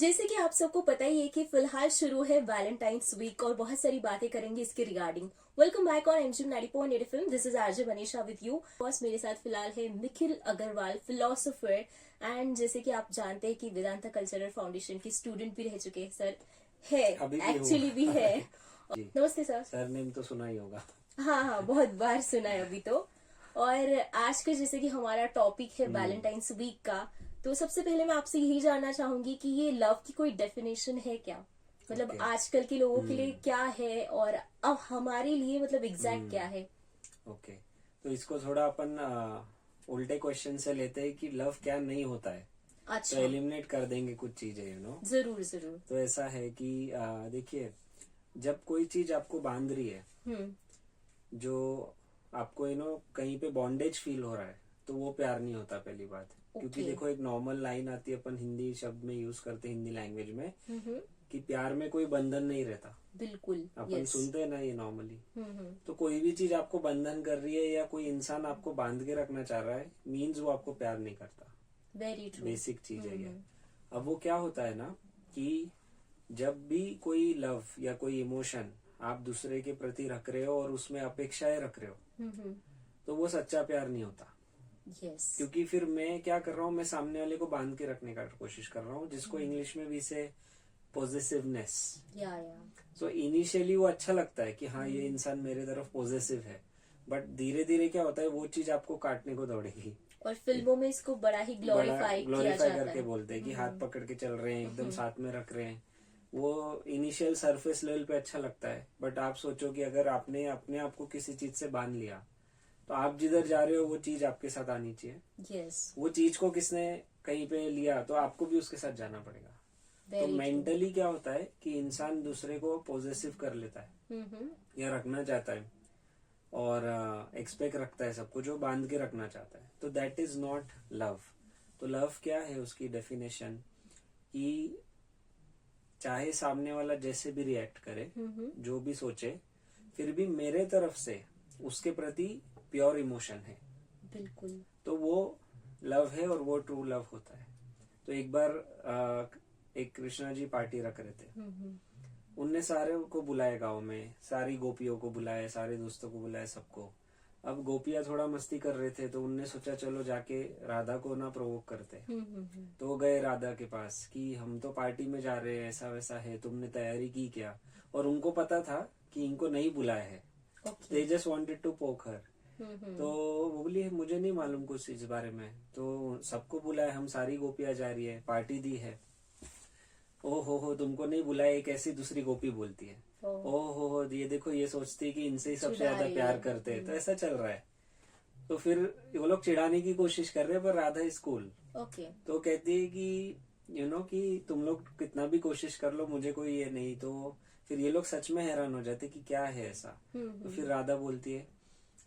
जैसे कि आप सबको पता ही है कि फिलहाल शुरू है वैलेंटाइंस वीक और बहुत सारी बातें करेंगे इसके regarding. Welcome back on MG 90.8 film. This is RJ Manisha with you. Boss मेरे साथ फिलहाल है निखिल अग्रवाल, फिलोसोफर। एंड जैसे कि आप जानते हैं कि वेदांता कल्चरल फाउंडेशन के स्टूडेंट भी रह चुके हैं सर, है अभी भी एक्चुअली भी है। जी। नमस्ते सर। सरनेम तो सुना ही होगा। हाँ हाँ, बहुत बार सुना है अभी तो। और आज का जैसे कि हमारा टॉपिक है वैलेंटाइंस वीक का, तो सबसे पहले मैं आपसे यही जानना चाहूंगी कि ये लव की कोई डेफिनेशन है क्या? मतलब Okay. आजकल के लोगों के लिए क्या है और अब हमारे लिए मतलब एग्जैक्ट क्या है? ओके, तो इसको थोड़ा अपन उल्टे क्वेश्चन से लेते हैं कि लव क्या नहीं होता है। तो अच्छा, एलिमिनेट कर देंगे कुछ चीजें, जरूर जरूर। तो ऐसा है कि देखिए, जब कोई चीज आपको बांध रही है, हम्म। जो आपको कहीं पे बॉन्डेज फील हो रहा है, तो वो प्यार नहीं होता पहली बात। क्योंकि ओके। देखो, एक नॉर्मल लाइन आती है, अपन हिंदी शब्द में यूज करते हैं, हिंदी लैंग्वेज में, हम्म। कि प्यार में कोई बंधन नहीं रहता। बिल्कुल। अपन यस। सुनते हैं ना ये नॉर्मली। हम्म। तो कोई भी चीज आपको बंधन कर रही है या कोई इंसान आपको बांध के रखना चाह रहा है, मीन्स वो आपको प्यार नहीं करता। Very true. बेसिक चीज है ये। अब वो क्या होता है ना, कि जब भी कोई लव या कोई इमोशन आप दूसरे के प्रति रख रहे हो और उसमें अपेक्षाएं रख रहे हो, हम्म। तो वो सच्चा प्यार नहीं होता। यस। क्योंकि फिर मैं क्या कर रहा हूँ, मैं सामने वाले को बांध के रखने का कोशिश कर रहा हूँ, जिसको इंग्लिश में भी से पॉजिटिवनेस। या सो इनिशियली वो अच्छा लगता है कि हाँ, ये इंसान मेरे तरफ पॉजिटिव है, बट धीरे धीरे क्या होता है, वो चीज आपको काटने को दौड़ेगी। और फिल्मों में इसको बड़ा ही ग्लोरीफाई किया ग्लोरीफाई जाता करके है। बोलते हैं कि हाथ पकड़ के चल रहे हैं, एकदम साथ में रख रहे हैं। वो इनिशियल सरफेस लेवल पे अच्छा लगता है, बट आप सोचो कि अगर आपने अपने आप को किसी चीज से बांध लिया, तो आप जिधर जा रहे हो वो चीज आपके साथ आनी चाहिए। यस। वो चीज को किसने कहीं पे लिया, तो आपको भी उसके साथ जाना पड़ेगा। तो वेरी ट्रू। मेंटली क्या होता है कि इंसान दूसरे को पॉजिटिव कर लेता है या रखना चाहता है, और एक्सपेक्ट रखता है सबको, जो बांध के रखना चाहता है। तो दैट इज नॉट लव। तो लव क्या है, उसकी डेफिनेशन, कि चाहे सामने वाला जैसे भी रिएक्ट करे, जो भी सोचे, फिर भी मेरे तरफ से उसके प्रति प्योर इमोशन है, बिल्कुल। तो वो लव है और वो ट्रू लव होता है। तो एक बार एक कृष्णा जी पार्टी रख रहे थे। उनने सारे को बुलाया, गांव में सारी गोपियों को बुलाया, सारे दोस्तों को बुलाया, सबको। अब गोपियां थोड़ा मस्ती कर रहे थे, तो उनने सोचा चलो जाके राधा को ना प्रोवोक करते। तो वो गए राधा के पास कि हम तो पार्टी में जा रहे हैं, ऐसा वैसा है, तुमने तैयारी की क्या? और उनको पता था कि इनको नहीं बुलाया है। They just wanted to poke हर। तो वो बोली मुझे नहीं मालूम कुछ इस बारे में, तो सबको बुलाया, हम सारी गोपियां जा रही है, पार्टी दी है। ओ हो, तुमको नहीं बुलाया, एक ऐसी दूसरी गोपी बोलती है। ओ हो, ये देखो, ये सोचती है कि इनसे ही सबसे ज्यादा प्यार करते हैं। तो ऐसा चल रहा है। तो फिर वो लोग चिढ़ाने की कोशिश कर रहे हैं, पर राधा इज कूल। ओके। तो कहती है कि कि तुम लोग कितना भी कोशिश कर लो, मुझे कोई ये नहीं। तो फिर ये लोग सच में हैरान हो जाते कि क्या है ऐसा। तो फिर राधा बोलती है,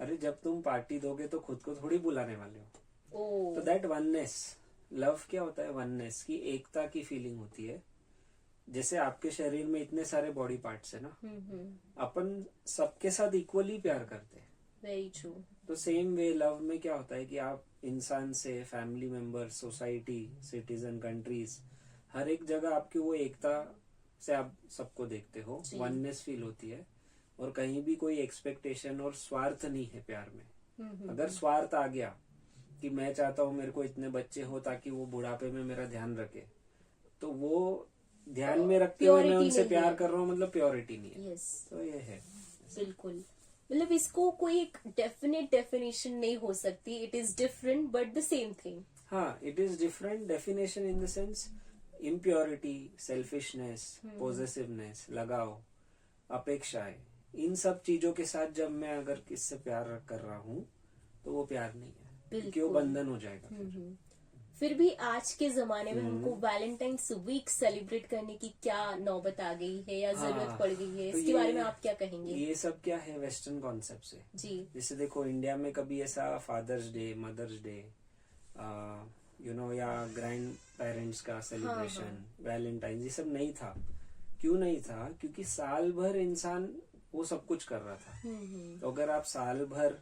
अरे जब तुम पार्टी दोगे तो खुद को थोड़ी बुलाने वाले हो। तो दैट वननेस, लव क्या होता है, वननेस की, एकता की फीलिंग होती है। जैसे आपके शरीर में इतने सारे बॉडी पार्ट्स है ना, अपन सबके साथ इक्वली प्यार करते हैं। Very true. तो सेम वे लव में क्या होता है कि आप इंसान से, family member, society, citizen, countries, हर एक जगह आपकी वो एकता से आप सबको देखते हो, वननेस फील होती है। और कहीं भी कोई एक्सपेक्टेशन और स्वार्थ नहीं है प्यार में। अगर स्वार्थ आ गया कि मैं चाहता हूँ मेरे को इतने बच्चे हो ताकि वो बुढ़ापे में मेरा ध्यान रखे, तो वो ध्यान में रखते हुए मैं उनसे प्यार कर रहा हूँ, मतलब प्योरिटी नहीं है। तो ये है। बिल्कुल। मतलब इसको कोई एक डेफिनेट डेफिनेशन नहीं हो सकती। It is different but the same thing. हाँ, it is different definition in the sense impurity, selfishness, positiveness, लगाव, अपेक्षाएं, इन सब चीजों के साथ जब मैं अगर किससे प्यार कर रहा हूँ, तो वो प्यार नहीं है, क्योंकि वो बंधन हो जाएगा। फिर भी आज के जमाने में हमको वैलेंटाइंस वीक सेलिब्रेट करने की क्या नौबत आ गई है या जरूरत पड़ गई है, तो इसके बारे में आप क्या कहेंगे? ये सब क्या है, वेस्टर्न कॉन्सेप्ट से जी। जैसे देखो, इंडिया में कभी ऐसा फादर्स डे, मदर्स डे, या ग्रैंड पेरेंट्स का सेलिब्रेशन, वैलेंटाइन, ये सब नहीं था। क्यों नहीं था? क्योंकि साल भर इंसान वो सब कुछ कर रहा था। तो अगर आप साल भर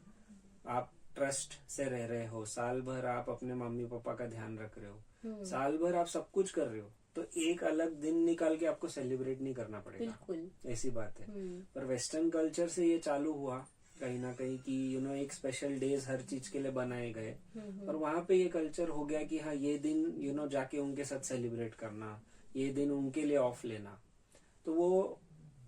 आप ट्रस्ट से रह रहे हो, साल भर आप अपने मम्मी पापा का ध्यान रख रहे हो, साल भर आप सब कुछ कर रहे हो, तो एक अलग दिन निकाल के आपको सेलिब्रेट नहीं करना पड़ेगा, बिल्कुल। ऐसी बात है। पर वेस्टर्न कल्चर से ये चालू हुआ कहीं ना कहीं कि एक स्पेशल डेज हर चीज के लिए बनाए गए, और वहां पे ये कल्चर हो गया कि हाँ ये दिन जाके उनके साथ सेलिब्रेट करना, ये दिन उनके लिए ऑफ लेना। तो वो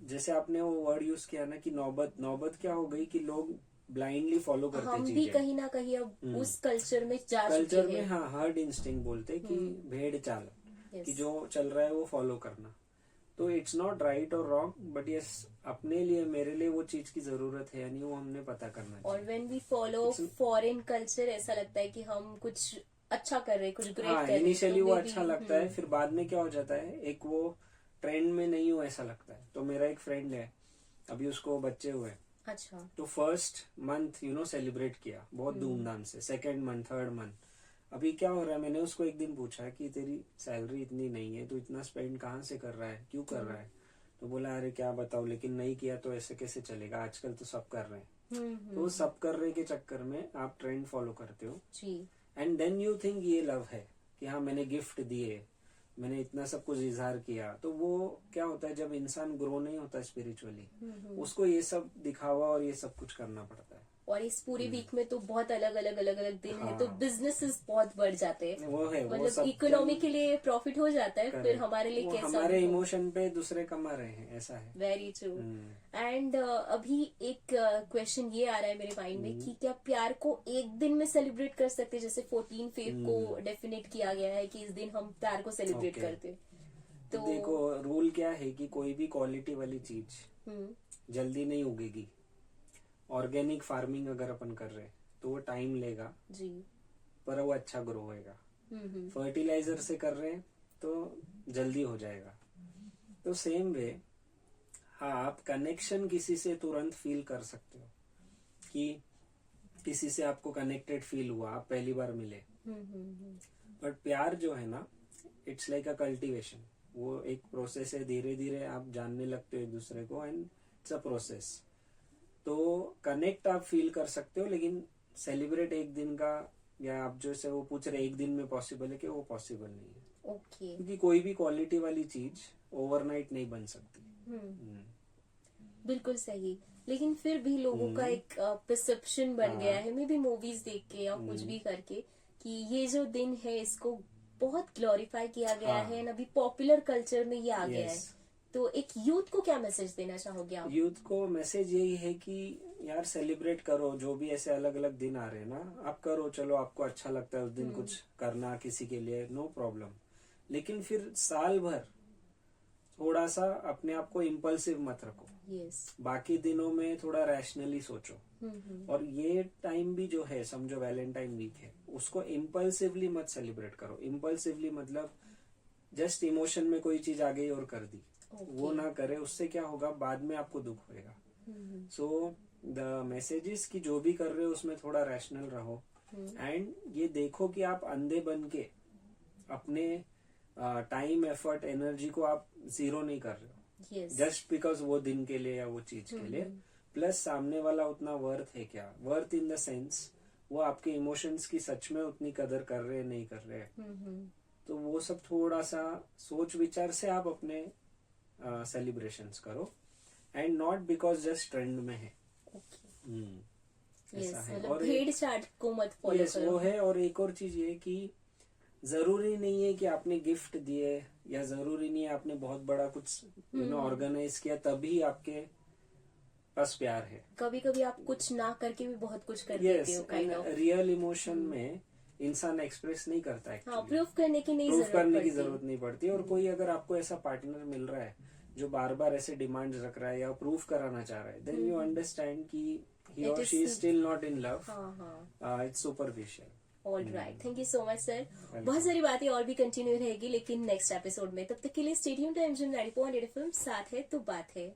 जैसे आपने वो वर्ड यूज किया ना कि नौबत क्या हो गई कि लोग ब्लाइंडली फॉलो करते हम चीजें। भी कहीं ना कहीं अब उस कल्चर में जा चुके कल्चर में हैं। हाँ हर्ड इंस्टिंक्ट बोलते कि भेड़ चाल, कि जो चल रहा है वो फॉलो करना। तो इट्स नॉट राइट और रॉन्ग, बट यस अपने लिए मेरे लिए वो चीज की जरूरत है यानी वो हमने पता करना चाहिए। और when we follow foreign culture ऐसा लगता है कि हम कुछ अच्छा कर रहे हैं, कुछ ग्रेट कर रहे हैं। इनिशियली वो अच्छा लगता है, फिर बाद में क्या हो जाता है, एक वो ट्रेंड में नहीं हो ऐसा लगता है। तो मेरा एक फ्रेंड है, अभी उसको बच्चे हुए, अच्छा, तो फर्स्ट मंथ सेलिब्रेट किया बहुत धूमधाम से, सेकेंड मंथ, थर्ड मंथ। अभी क्या हो रहा है, मैंने उसको एक दिन पूछा कि तेरी सैलरी इतनी नहीं है, तो इतना स्पेंड कहाँ से कर रहा है, क्यों कर रहा है? तो बोला अरे क्या बताओ, लेकिन नहीं किया तो ऐसे कैसे चलेगा, आजकल तो सब कर रहे हैं। तो सब कर रहे के चक्कर में आप ट्रेंड फॉलो करते हो जी, एंड देन यू थिंक ये लव है कि हाँ मैंने गिफ्ट दिए, मैंने इतना सब कुछ इजहार किया। तो वो क्या होता है, जब इंसान ग्रो नहीं होता स्पिरिचुअली, उसको ये सब दिखावा और ये सब कुछ करना पड़ता है। और इस पूरे वीक में तो बहुत अलग अलग दिन है, तो बिजनेसेस बहुत बढ़ जाते हैं। वो है, वो मतलब सब इकोनॉमी के लिए प्रॉफिट हो जाता है, फिर हमारे लिए कैसा, हमारे इमोशन पे दूसरे कमा रहे हैं, ऐसा है। Very true. एंड अभी एक क्वेश्चन ये आ रहा है मेरे माइंड में कि क्या प्यार को एक दिन में सेलिब्रेट कर सकते हैं? जैसे 14 फेब को डेफिनेट किया गया है कि इस दिन हम प्यार को सेलिब्रेट करते हैं। तो देखो रूल क्या है कि कोई भी क्वालिटी वाली चीज जल्दी नहीं उगेगी। ऑर्गेनिक फार्मिंग अगर अपन कर रहे तो वो टाइम लेगा जी, पर वो अच्छा ग्रो होएगा। फर्टिलाइजर से कर रहे हैं तो जल्दी हो जाएगा। तो सेम वे हाँ, आप कनेक्शन किसी से तुरंत फील कर सकते हो कि किसी से आपको कनेक्टेड फील हुआ, आप पहली बार मिले। बट प्यार जो है ना, इट्स लाइक अ कल्टीवेशन, वो एक प्रोसेस है, धीरे धीरे आप जानने लगते हो एक दूसरे को एंड इट्स अ प्रोसेस। तो कनेक्ट आप फील कर सकते हो, लेकिन सेलिब्रेट एक दिन का, या आप जो से वो पूछ रहे एक दिन में पॉसिबल है कि वो पॉसिबल नहीं है। ओके, क्योंकि कोई भी क्वालिटी वाली चीज ओवरनाइट नहीं बन सकती। बिल्कुल सही। लेकिन फिर भी लोगों का एक परसेप्शन बन गया है, मे बी मूवीज देख के या कुछ भी करके, कि ये जो दिन है इसको बहुत ग्लोरीफाई किया गया है, और अभी पॉपुलर कल्चर में ये आ गया है। तो एक यूथ को क्या मैसेज देना चाहोगे आप? यूथ को मैसेज यही है कि यार सेलिब्रेट करो, जो भी ऐसे अलग अलग दिन आ रहे हैं ना, आप करो, चलो आपको अच्छा लगता है उस दिन कुछ करना किसी के लिए, नो प्रॉब्लम। लेकिन फिर साल भर थोड़ा सा अपने आप को इम्पल्सिव मत रखो। बाकी दिनों में थोड़ा रैशनली सोचो। और ये टाइम भी जो है, समझो वैलेंटाइन वीक है, उसको इम्पल्सिवली मत सेलिब्रेट करो। इम्पल्सिवली मतलब जस्ट इमोशन में कोई चीज आ गई और कर दी, वो ना करे। उससे क्या होगा, बाद में आपको दुख होगा। सो द मैसेजेस की जो भी कर रहे हो उसमें थोड़ा रैशनल रहो एंड ये देखो कि आप अंधे बन के अपने टाइम, एफर्ट, एनर्जी को आप जीरो नहीं कर रहे हो जस्ट बिकॉज वो दिन के लिए या वो चीज के लिए। प्लस सामने वाला उतना वर्थ है क्या, वर्थ इन द सेंस वो आपके इमोशंस की सच में उतनी कदर कर रहे हैं नहीं कर रहे हैं। तो वो सब थोड़ा सा सोच विचार से आप अपने सेलिब्रेशंस करो and not because just trend में है। ऐसा है। और भेड़ चाट को मत फॉलो करो। वो है। और एक और चीज ये कि जरूरी नहीं है कि आपने गिफ्ट दिए, या जरूरी नहीं है आपने बहुत बड़ा कुछ ऑर्गेनाइज किया तभी आपके पास प्यार है। कभी कभी आप कुछ ना करके भी बहुत कुछ कर देते हो। काइंड ऑफ रियल इमोशन में इंसान एक्सप्रेस नहीं करता है। प्रूफ करने की जरूरत नहीं पड़ती। और कोई अगर आपको ऐसा पार्टनर मिल रहा है जो बार बार ऐसे डिमांड रख रहा है या प्रूफ कराना चाह रहा है, देन यू अंडरस्टैंड कि he or she is still not in love. It's superficial. All right, thank you so much sir. बहुत सारी बातें और भी कंटिन्यू रहेगी लेकिन नेक्स्ट एपिसोड में। तब तक के लिए stay tuned to MGM 90.8 FM। साथ है तो बात है।